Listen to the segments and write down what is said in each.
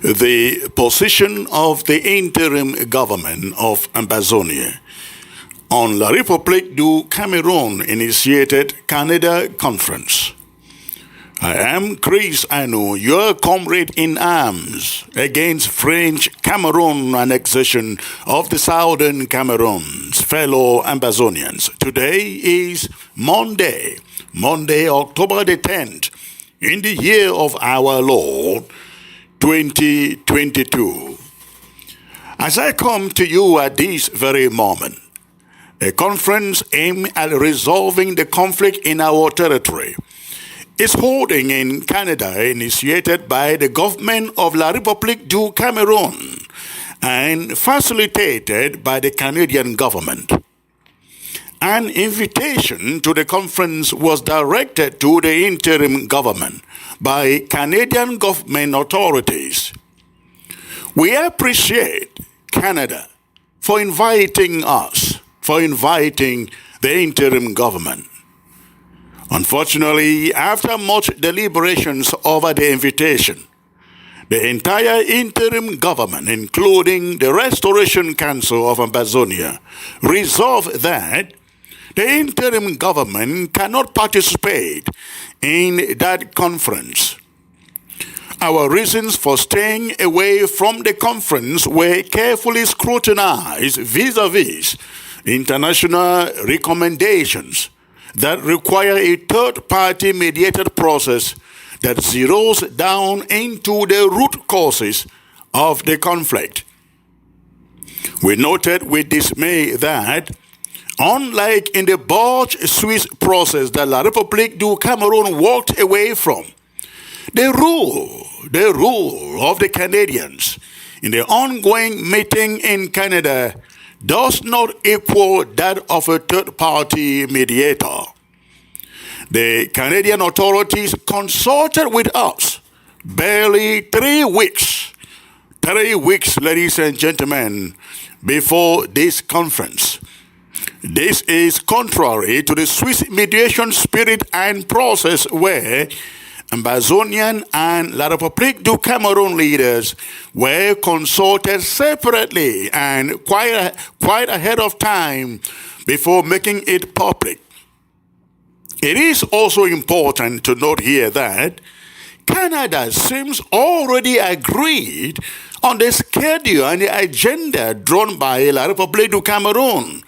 the position of the interim government of Ambazonia on La Republique du Cameroun initiated Canada Conference. I am Chris Anu, your comrade in arms against French Cameroon annexation of the Southern Cameroon's fellow Ambazonians. Today is Monday, October the 10th, in the year of our Lord, 2022. As I come to you at this very moment, a conference aimed at resolving the conflict in our territory is holding in Canada, initiated by the government of La Republique du Cameroun and facilitated by the Canadian government. An invitation to the conference was directed to the interim government by Canadian government authorities. We appreciate Canada for inviting us, for inviting the interim government. Unfortunately, after much deliberations over the invitation, the entire interim government, including the Restoration Council of Ambazonia, resolved that the interim government cannot participate in that conference. Our reasons for staying away from the conference were carefully scrutinized vis-a-vis international recommendations that require a third-party mediated process that zeroes down into the root causes of the conflict. We noted with dismay that, unlike in the Bourge-Swiss process that La Republique du Cameroun walked away from, the rule of the Canadians in the ongoing meeting in Canada does not equal that of a third-party mediator. The Canadian authorities consulted with us barely 3 weeks, ladies and gentlemen, before this conference. This is contrary to the Swiss mediation spirit and process where Ambazonian and La Republique du Cameroun leaders were consulted separately and quite ahead of time before making it public. It is also important to note here that Canada seems already agreed on the schedule and the agenda drawn by La Republique du Cameroun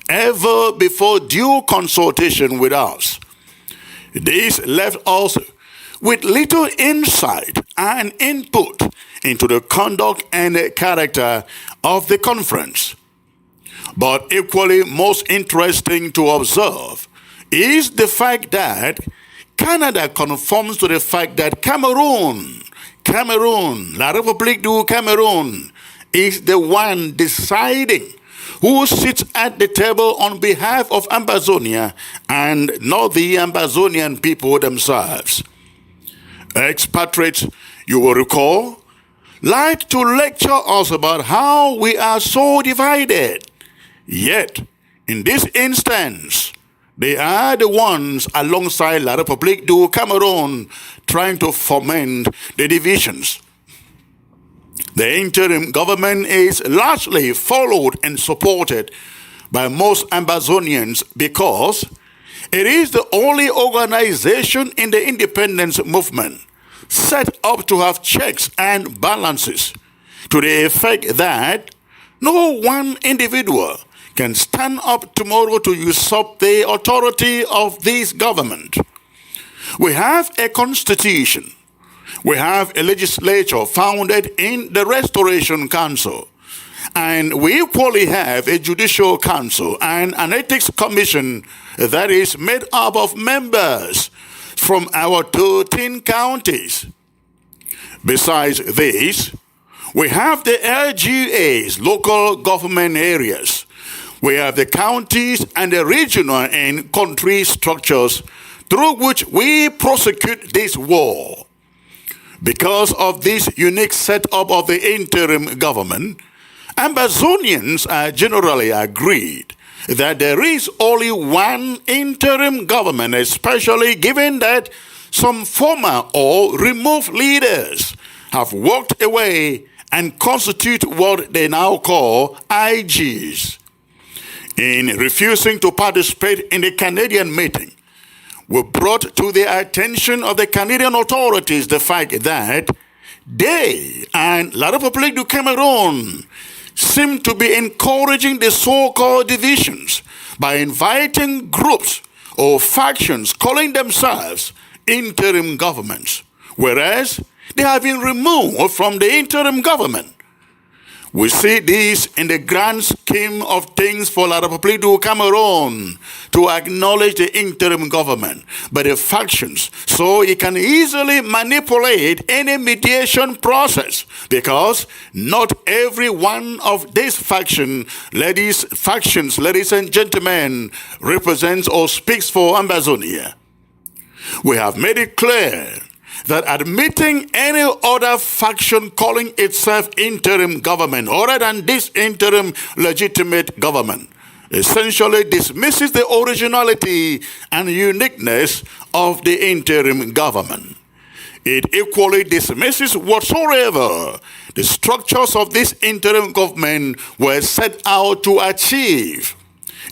ever before due consultation with us. This left us with little insight and input into the conduct and character of the conference. But equally most interesting to observe is the fact that Canada conforms to the fact that Cameroon, La Republique du Cameroun, is the one deciding who sits at the table on behalf of Ambazonia and not the Ambazonian people themselves. Expatriates, you will recall, like to lecture us about how we are so divided. Yet, in this instance, they are the ones alongside La Republique du Cameroun trying to foment the divisions. The interim government is largely followed and supported by most Ambazonians because it is the only organization in the independence movement set up to have checks and balances to the effect that no one individual can stand up tomorrow to usurp the authority of this government. We have a constitution. We have a legislature founded in the Restoration Council. And we equally have a judicial council and an ethics commission that is made up of members from our 13 counties. Besides this, we have the LGAs, local government areas. We have the counties and the regional and country structures through which we prosecute this war. Because of this unique setup of the interim government, Ambazonians are generally agreed that there is only one interim government, especially given that some former or removed leaders have walked away and constitute what they now call IGs. In refusing to participate in the Canadian meeting, we brought to the attention of the Canadian authorities the fact that they and La Republique du Cameroun seem to be encouraging the so-called divisions by inviting groups or factions calling themselves interim governments, whereas they have been removed from the interim government. We see this in the grand scheme of things for La Republique du Cameroun to acknowledge the interim government by the factions, so it can easily manipulate any mediation process, because not every one of these factions, ladies and gentlemen, represents or speaks for Ambazonia. We have made it clear that admitting any other faction calling itself interim government other than this interim legitimate government essentially dismisses the originality and uniqueness of the interim government. It equally dismisses whatsoever the structures of this interim government were set out to achieve.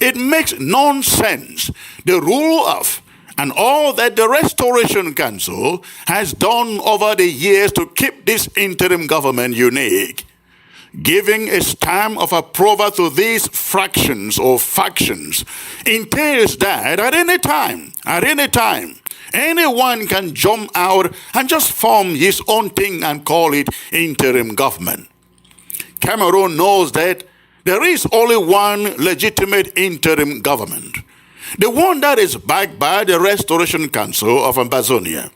It makes nonsense the rule of and all that the Restoration Council has done over the years to keep this interim government unique. Giving a stamp of approval to these fractions or factions entails that at any time, anyone can jump out and just form his own thing and call it interim government. Cameroon knows that there is only one legitimate interim government, the one that is backed by the Restoration Council of Ambazonia.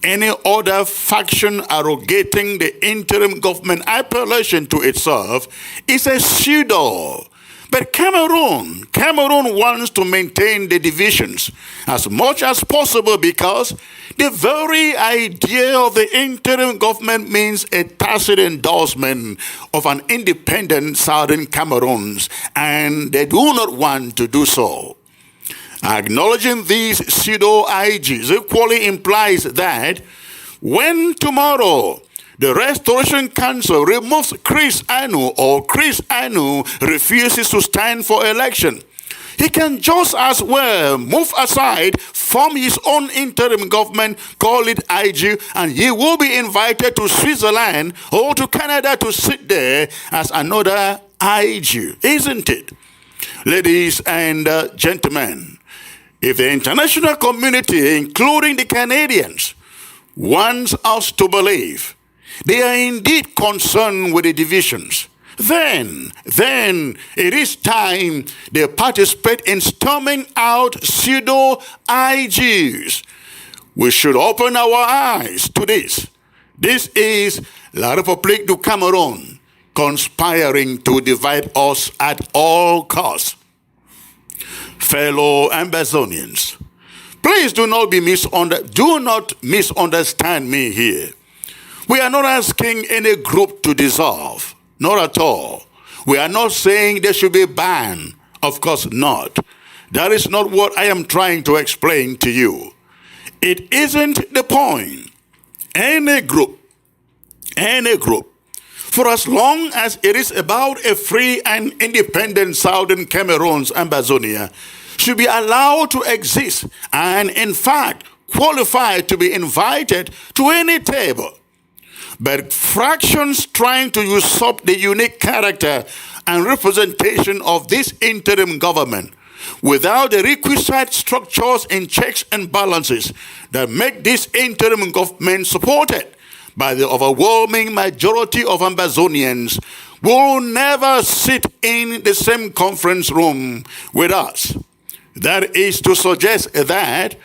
Any other faction arrogating the interim government appellation to itself is a pseudo. But Cameroon wants to maintain the divisions as much as possible because the very idea of the interim government means a tacit endorsement of an independent Southern Cameroon, and they do not want to do so. Acknowledging these pseudo-IGs equally implies that when tomorrow the Restoration Council removes Chris Anu or Chris Anu refuses to stand for election, he can just as well move aside, form his own interim government, call it IG, and he will be invited to Switzerland or to Canada to sit there as another IG, isn't it? Ladies and gentlemen, if the international community, including the Canadians, wants us to believe they are indeed concerned with the divisions, then it is time they participate in storming out pseudo-IGs. We should open our eyes to this. This is La Republique du Cameroun conspiring to divide us at all costs. Fellow Ambazonians, please do not misunderstand me here. We are not asking any group to dissolve. Not at all. We are not saying they should be banned. Of course not. That is not what I am trying to explain to you. It isn't the point. Any group, for as long as it is about a free and independent Southern Cameroon's Ambazonia, should be allowed to exist and, in fact, qualified to be invited to any table. But fractions trying to usurp the unique character and representation of this interim government without the requisite structures and checks and balances that make this interim government supported by the overwhelming majority of Ambazonians will never sit in the same conference room with us. That is to suggest that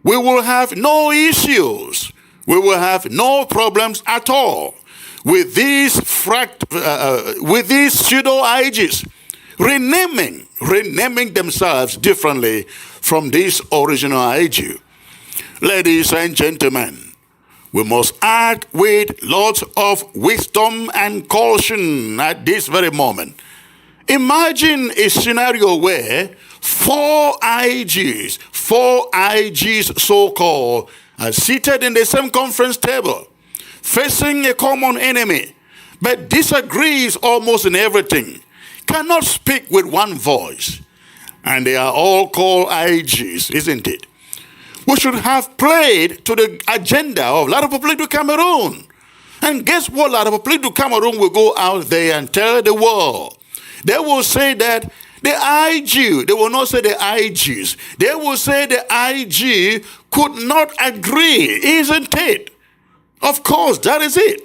we will have no issues. We will have no problems at all with these pseudo-IGs renaming themselves differently from this original IG. Ladies and gentlemen, we must act with lots of wisdom and caution at this very moment. Imagine a scenario where four IGs so-called, are seated in the same conference table. facing a common enemy, but disagrees almost in everything, cannot speak with one voice. And they are all called IGs, isn't it? We should have played to the agenda of La Republique du Cameroun. And guess what? La Republique du Cameroun will go out there and tell the world. They will say that the IG, they will not say the IGs. They will say the IG could not agree, isn't it? Of course, that is it.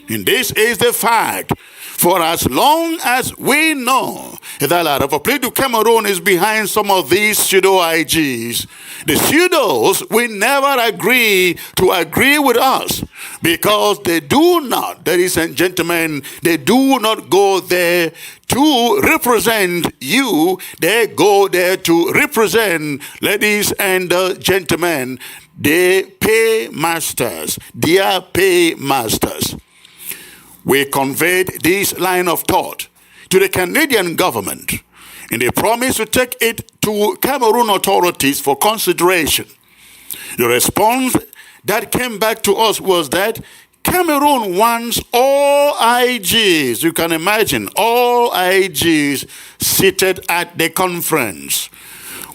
And this is the fact. For as long as we know that La Republique du Cameroun is behind some of these pseudo-IGs, the pseudos will never agree to agree with us, because they do not, ladies and gentlemen, they do not go there to represent you. They go there to represent, ladies and gentlemen, the paymasters, their paymasters. We conveyed this line of thought to the Canadian government, and they promised to take it to Cameroon authorities for consideration. The response that came back to us was that Cameroon wants all IGs, you can imagine, all IGs seated at the conference.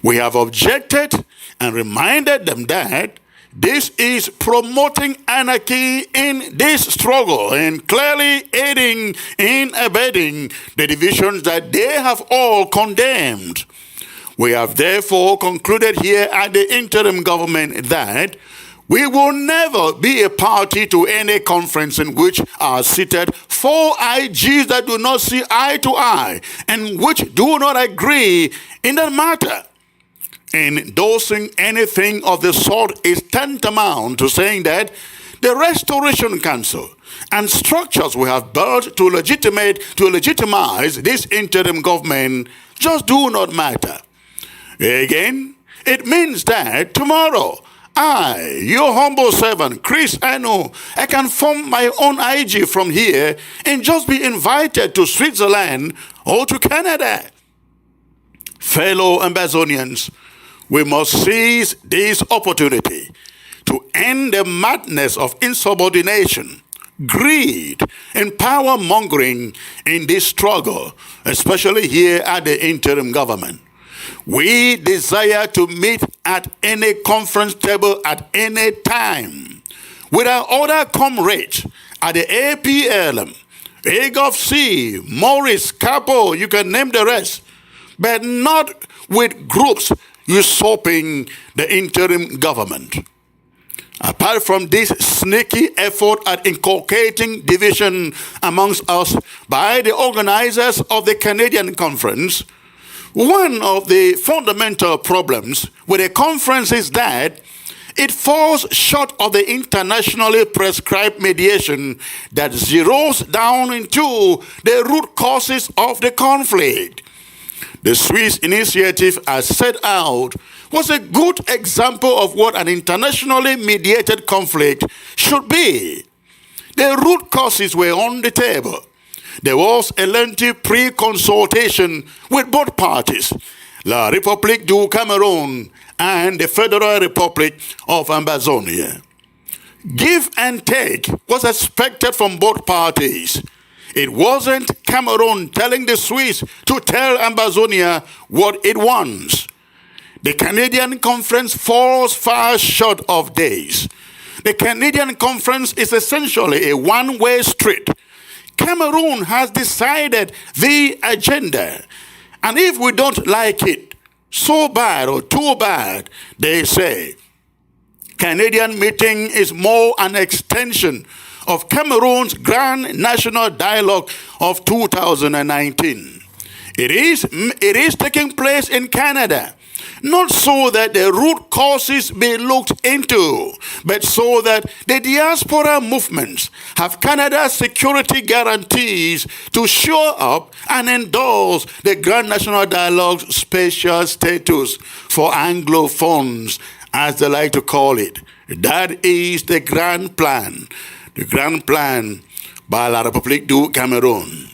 We have objected and reminded them that this is promoting anarchy in this struggle and clearly aiding in abetting the divisions that they have all condemned. We have therefore concluded here at the interim government that we will never be a party to any conference in which are seated four IGs that do not see eye to eye and which do not agree in that matter. Endorsing anything of the sort is tantamount to saying that the Restoration Council and structures we have built to legitimize this interim government just do not matter. Again, it means that tomorrow, I, your humble servant, Chris Ano, I can form my own IG from here and just be invited to Switzerland or to Canada. Fellow Ambazonians, we must seize this opportunity to end the madness of insubordination, greed, and power-mongering in this struggle, especially here at the interim government. We desire to meet at any conference table at any time with our other comrades at the APLM, AGOFC, Maurice, Capo, you can name the rest, but not with groups usurping the interim government. Apart from this sneaky effort at inculcating division amongst us by the organizers of the Canadian conference, one of the fundamental problems with the conference is that it falls short of the internationally prescribed mediation that zeroes down into the root causes of the conflict. The Swiss initiative, as set out, was a good example of what an internationally mediated conflict should be. The root causes were on the table. There was a lengthy pre-consultation with both parties, La Republique du Cameroun and the Federal Republic of Ambazonia. Give and take was expected from both parties. It wasn't Cameroon telling the Swiss to tell Ambazonia what it wants. The Canadian conference falls far short of days. The Canadian conference is essentially a one-way street. Cameroon has decided the agenda. And if we don't like it, so bad or too bad, they say. Canadian meeting is more an extension of Cameroon's Grand National Dialogue of 2019. It is taking place in Canada, not so that the root causes be looked into, but so that the diaspora movements have Canada's security guarantees to show up and endorse the Grand National Dialogue's special status for Anglophones, as they like to call it. That is the grand plan. The grand plan by La Republique du Cameroun.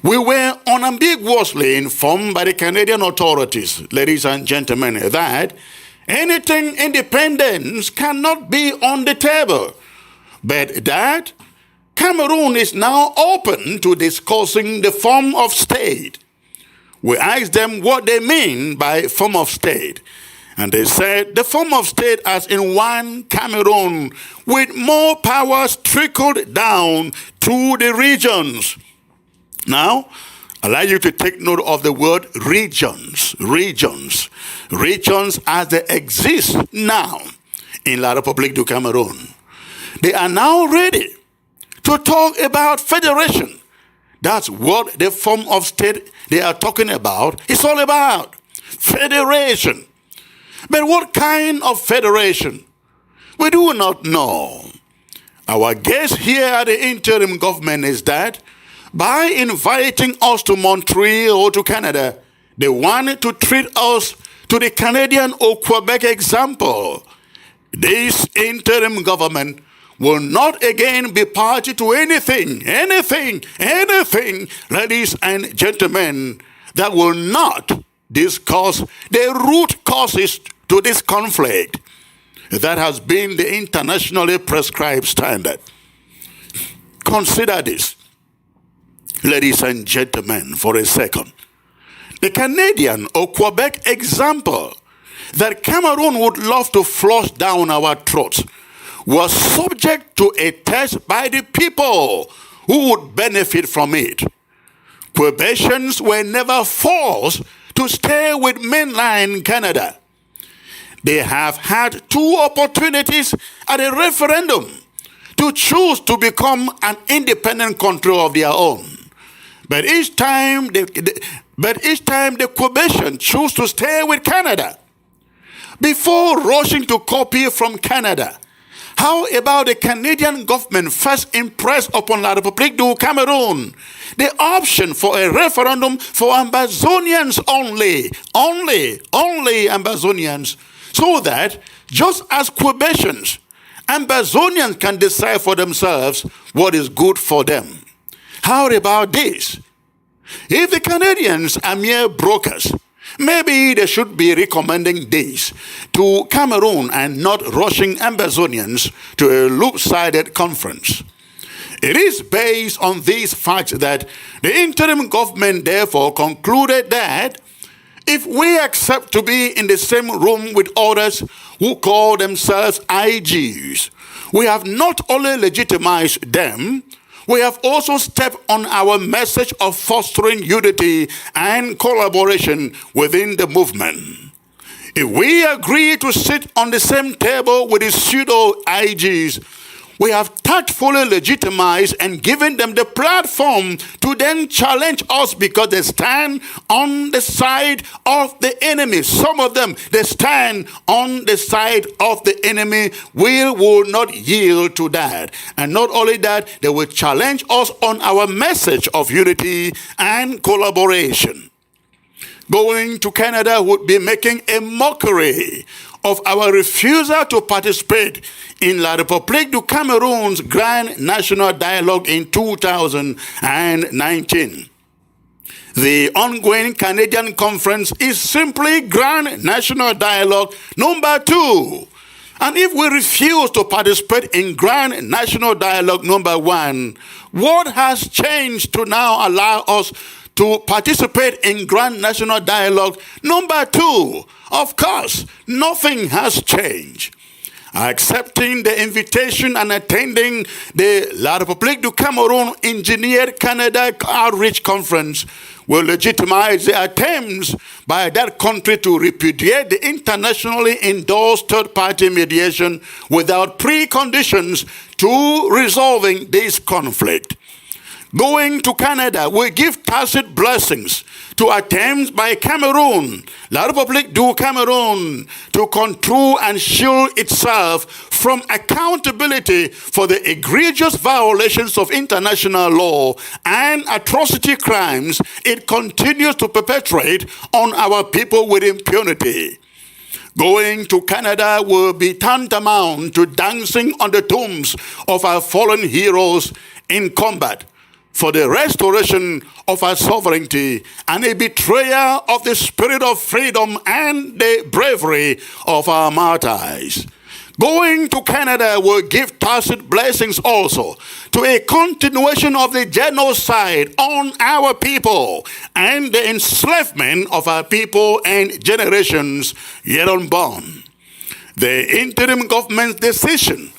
We were unambiguously informed by the Canadian authorities, ladies and gentlemen, that anything independence cannot be on the table. but that Cameroon is now open to discussing the form of state. We asked them what they mean by form of state. And they said the form of state as in one Cameroon with more powers trickled down to the regions. Now, I'd like you to take note of the word regions. Regions. Regions as they exist now in La Republique du Cameroun. They are now ready to talk about federation. That's what the form of state they are talking about is all about. Federation. But what kind of federation? We do not know. Our guess here at the interim government is that by inviting us to Montreal or to Canada, they want to treat us to the Canadian or Quebec example. This interim government will not again be party to anything, ladies and gentlemen, that will not discuss the root causes to this conflict. That has been the internationally prescribed standard. Consider this, ladies and gentlemen, for a second. The Canadian or Quebec example that Cameroon would love to flush down our throats was subject to a test by the people who would benefit from it. Quebecians were never forced to stay with mainland Canada. They have had two opportunities at a referendum to choose to become an independent country of their own. But each time the Quebecians choose to stay with Canada. Before rushing to copy from Canada, how about the Canadian government first impressed upon La Republique du Cameroun the option for a referendum for Ambazonians only Ambazonians, so that just as Quebecians, Ambazonians can decide for themselves what is good for them. How about this? If the Canadians are mere brokers, maybe they should be recommending this to Cameroon and not rushing Ambazonians to a loop-sided conference. It is based on these facts that the interim government therefore concluded that if we accept to be in the same room with others who call themselves IGs, we have not only legitimized them, we have also stepped on our message of fostering unity and collaboration within the movement. If we agree to sit on the same table with the pseudo-IGs, we have tactfully legitimized and given them the platform to then challenge us because they stand on the side of the enemy. Some of them, they stand on the side of the enemy. We will not yield to that. And not only that, they will challenge us on our message of unity and collaboration. Going to Canada would be making a mockery of our refusal to participate in La Republique du Cameroun's Grand National Dialogue in 2019. The ongoing Canadian conference is simply Grand National Dialogue number 2. And if we refuse to participate in Grand National Dialogue number 1, what has changed to now allow us to participate in Grand National Dialogue number 2? Of course, nothing has changed. Accepting the invitation and attending the La Republique du Cameroun Engineered Canada Outreach Conference will legitimize the attempts by that country to repudiate the internationally endorsed third-party mediation without preconditions to resolving this conflict. Going to Canada will give tacit blessings to attempts by Cameroon, La Republique du Cameroun, to control and shield itself from accountability for the egregious violations of international law and atrocity crimes it continues to perpetrate on our people with impunity. Going to Canada will be tantamount to dancing on the tombs of our fallen heroes in combat for the restoration of our sovereignty and a betrayal of the spirit of freedom and the bravery of our martyrs. Going to Canada will give tacit blessings also to a continuation of the genocide on our people and the enslavement of our people and generations yet unborn. The interim government's decision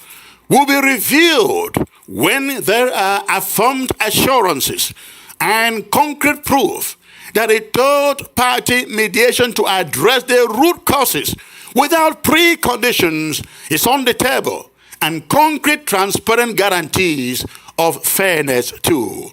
will be reviewed when there are affirmed assurances and concrete proof that a third-party mediation to address the root causes without preconditions is on the table, and concrete transparent guarantees of fairness too.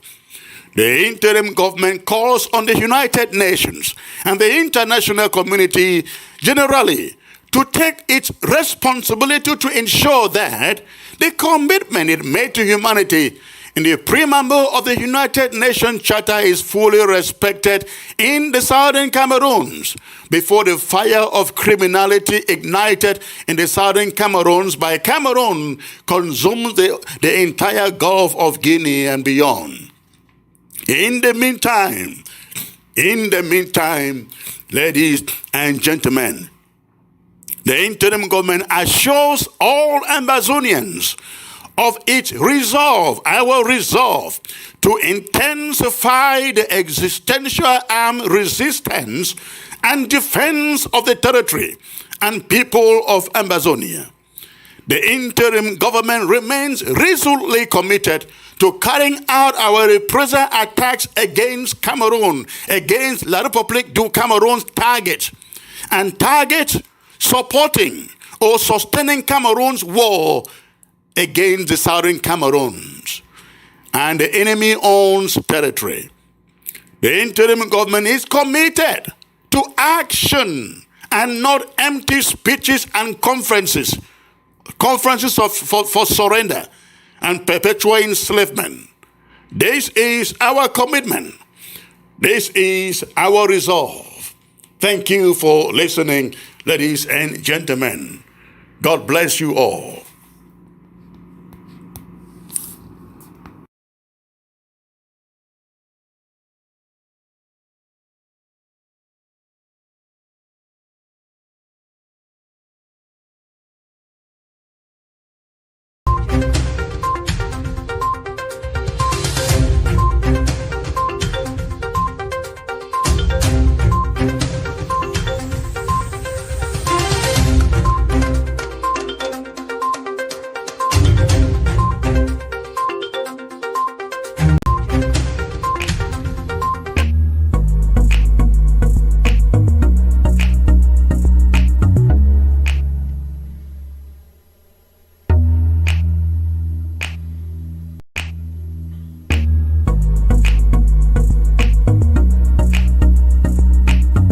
The interim government calls on the United Nations and the international community generally to take its responsibility to ensure that the commitment it made to humanity in the preamble of the United Nations Charter is fully respected in the Southern Cameroons before the fire of criminality ignited in the Southern Cameroons by Cameroon consumes the entire Gulf of Guinea and beyond. In the meantime, ladies and gentlemen, the interim government assures all Ambazonians of its resolve, our resolve, to intensify the existential armed resistance and defense of the territory and people of Ambazonia. The interim government remains resolutely committed to carrying out our reprisal attacks against Cameroon, against La Republique du Cameroun's targets, and targets supporting or sustaining Cameroon's war against the Southern Cameroons and the enemy owns territory. The interim government is committed to action and not empty speeches and conferences for surrender and perpetual enslavement. This is our commitment. This is our resolve. Thank you for listening, ladies and gentlemen. God bless you all.